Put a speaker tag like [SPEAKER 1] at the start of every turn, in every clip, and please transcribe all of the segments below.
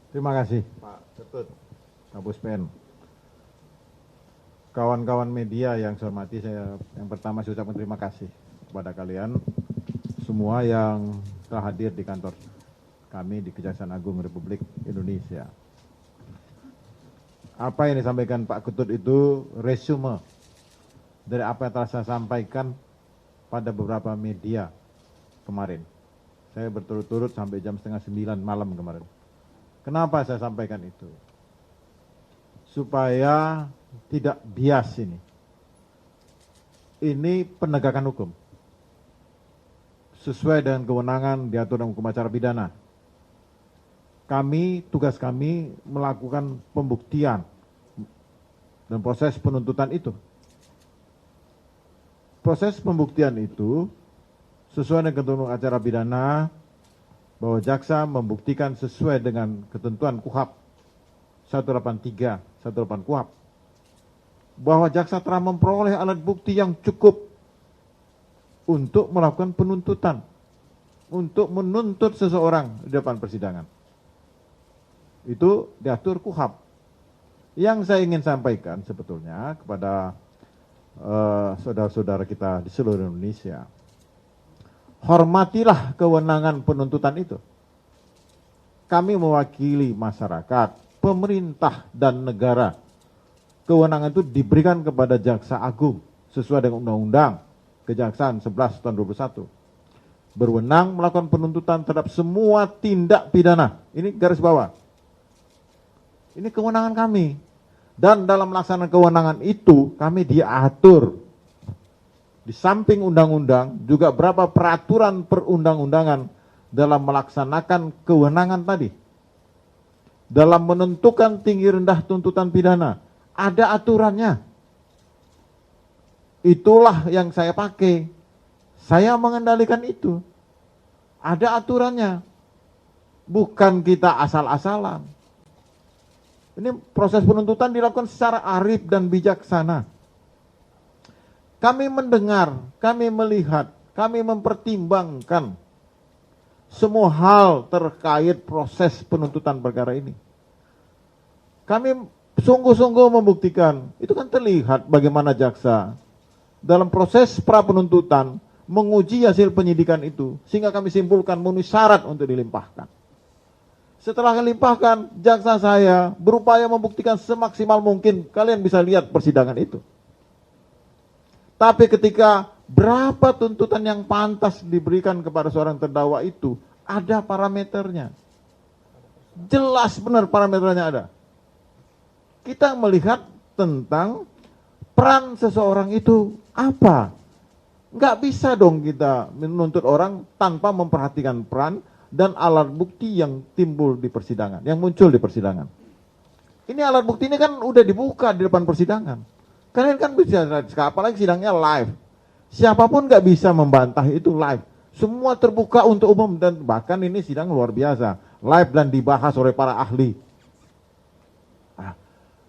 [SPEAKER 1] Terima kasih Pak Ketut, Kapus Pen. Kawan-kawan media yang saya hormati, saya yang pertama saya ucapkan terima kasih kepada kalian semua yang telah hadir di kantor kami di Kejaksaan Agung Republik Indonesia. Apa yang disampaikan Pak Ketut itu resume dari apa yang telah saya sampaikan pada beberapa media kemarin. Saya berturut-turut sampai jam 8:30 malam kemarin. Kenapa saya sampaikan itu? Supaya tidak bias ini. Ini penegakan hukum. Sesuai dengan kewenangan diatur dalam hukum acara pidana. Tugas kami melakukan pembuktian dan proses penuntutan itu. Proses pembuktian itu sesuai dengan ketentuan acara pidana bahwa jaksa membuktikan sesuai dengan ketentuan KUHP 183, 188 KUHP bahwa jaksa telah memperoleh alat bukti yang cukup untuk melakukan penuntutan, untuk menuntut seseorang di depan persidangan. Itu diatur KUHP. Yang saya ingin sampaikan sebetulnya kepada saudara-saudara kita di seluruh Indonesia, hormatilah kewenangan penuntutan itu. Kami mewakili masyarakat, pemerintah, dan negara. Kewenangan itu diberikan kepada Jaksa Agung sesuai dengan Undang-Undang Kejaksaan 11 tahun 2021. Berwenang melakukan penuntutan terhadap semua tindak pidana. Ini garis bawah. Ini kewenangan kami. Dan dalam melaksanakan kewenangan itu, kami diatur. Di samping undang-undang, juga berapa peraturan perundang-undangan dalam melaksanakan kewenangan tadi. Dalam menentukan tinggi rendah tuntutan pidana, ada aturannya. Itulah yang saya pakai. Saya mengendalikan itu. Ada aturannya. Bukan kita asal-asalan. Ini proses penuntutan dilakukan secara arif dan bijaksana. Kami mendengar, kami melihat, kami mempertimbangkan semua hal terkait proses penuntutan perkara ini. Kami sungguh-sungguh membuktikan, itu kan terlihat bagaimana jaksa dalam proses pra penuntutan menguji hasil penyidikan itu, sehingga kami simpulkan memenuhi syarat untuk dilimpahkan. Setelah dilimpahkan, jaksa saya berupaya membuktikan semaksimal mungkin. Kalian bisa lihat persidangan itu. Tapi ketika berapa tuntutan yang pantas diberikan kepada seorang terdakwa itu, ada parameternya. Jelas benar parameternya ada. Kita melihat tentang peran seseorang itu apa. Nggak bisa dong kita menuntut orang tanpa memperhatikan peran dan alat bukti yang timbul di persidangan, yang muncul di persidangan. Ini alat bukti ini kan udah dibuka di depan persidangan. Kalian kan bisa, apalagi sidangnya live. Siapapun nggak bisa membantah itu live. Semua terbuka untuk umum dan bahkan ini sidang luar biasa, live dan dibahas oleh para ahli. Nah,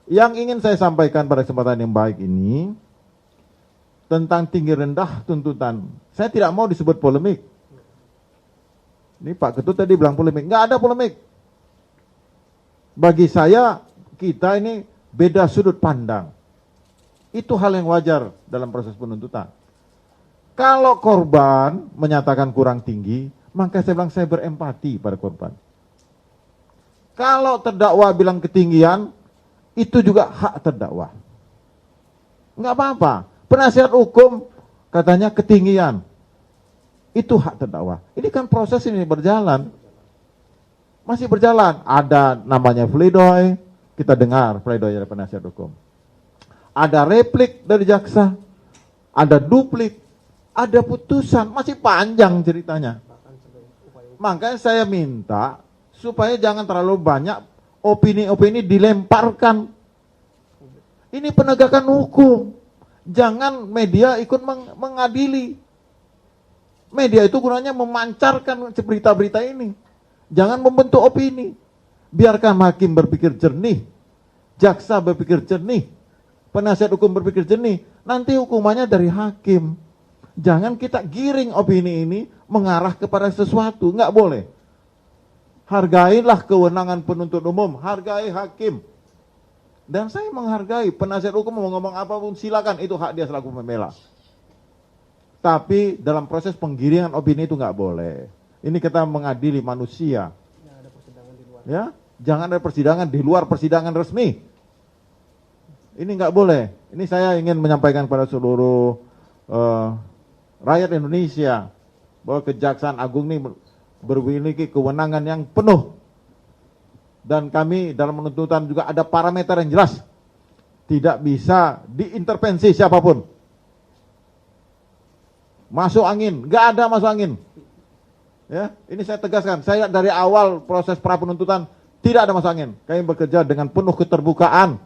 [SPEAKER 1] yang ingin saya sampaikan pada kesempatan yang baik ini tentang tinggi rendah tuntutan. Saya tidak mau disebut polemik. Ini Pak Ketut tadi bilang polemik. Nggak ada polemik. Bagi saya, kita ini beda sudut pandang. Itu hal yang wajar dalam proses penuntutan. Kalau korban menyatakan kurang tinggi, maka saya bilang saya berempati pada korban. Kalau terdakwa bilang ketinggian, itu juga hak terdakwa. Nggak apa-apa. Penasihat hukum katanya ketinggian. Itu hak terdakwa. Ini kan proses ini berjalan. Masih berjalan. Ada namanya pledoi. Kita dengar pledoi dari penasihat hukum. Ada replik dari jaksa. Ada duplik. Ada putusan. Masih panjang ceritanya. Makanya saya minta supaya jangan terlalu banyak opini-opini dilemparkan. Ini penegakan hukum. Jangan media ikut mengadili. Media itu gunanya memancarkan berita-berita ini. Jangan membentuk opini. Biarkan hakim berpikir jernih. Jaksa berpikir jernih. Penasihat hukum berpikir jernih. Nanti hukumannya dari hakim. Jangan kita giring opini ini mengarah kepada sesuatu. Nggak boleh. Hargailah kewenangan penuntut umum, hargai hakim. Dan saya menghargai penasihat hukum mau ngomong apapun silakan, itu hak dia selaku pembela. Tapi dalam proses penggiringan opini itu nggak boleh. Ini kita mengadili manusia. Ya, jangan ada persidangan di luar persidangan resmi. Ini nggak boleh. Ini saya ingin menyampaikan kepada seluruh rakyat Indonesia bahwa Kejaksaan Agung ini memiliki kewenangan yang penuh. Dan kami dalam penuntutan juga ada parameter yang jelas. Tidak bisa diintervensi siapapun. Masuk angin, nggak ada masuk angin. Ya, ini saya tegaskan. Saya dari awal proses pra penuntutan tidak ada masuk angin. Kami bekerja dengan penuh keterbukaan.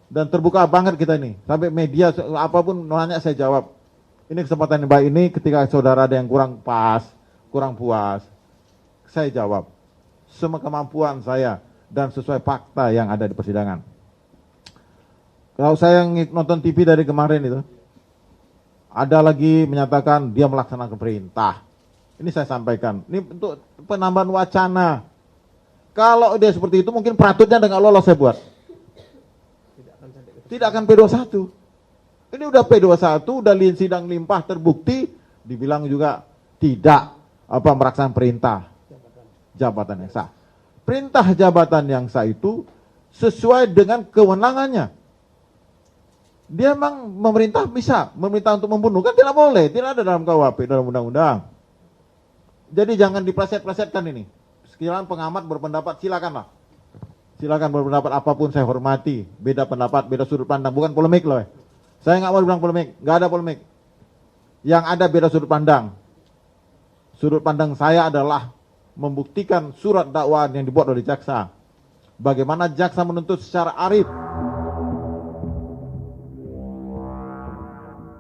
[SPEAKER 1] Dan terbuka banget kita ini. Sampai media apapun nanya saya jawab. Ini kesempatan yang baik ini ketika saudara ada yang kurang pas, kurang puas, saya jawab semua kemampuan saya dan sesuai fakta yang ada di persidangan. Kalau saya nonton TV dari kemarin itu, ada lagi menyatakan dia melaksanakan perintah. Ini saya sampaikan, ini untuk penambahan wacana. Kalau dia seperti itu mungkin peratutnya dengan lolos saya buat. Tidak akan P21. Ini udah P21, udah sidang limpah terbukti, dibilang juga tidak melaksanakan perintah jabatan yang sah. Perintah jabatan yang sah itu sesuai dengan kewenangannya. Dia memang memerintah bisa, memerintah untuk membunuh kan tidak boleh, tidak ada dalam KUHP, dalam undang-undang. Jadi jangan dipleset-plesetkan ini. Sekiranya pengamat berpendapat silakanlah. Silakan berpendapat apapun saya hormati. Beda pendapat, beda sudut pandang, bukan polemik loh. Saya nggak mau bilang polemik, nggak ada polemik. Yang ada beda sudut pandang. Sudut pandang saya adalah membuktikan surat dakwaan yang dibuat oleh jaksa. Bagaimana jaksa menuntut secara arif,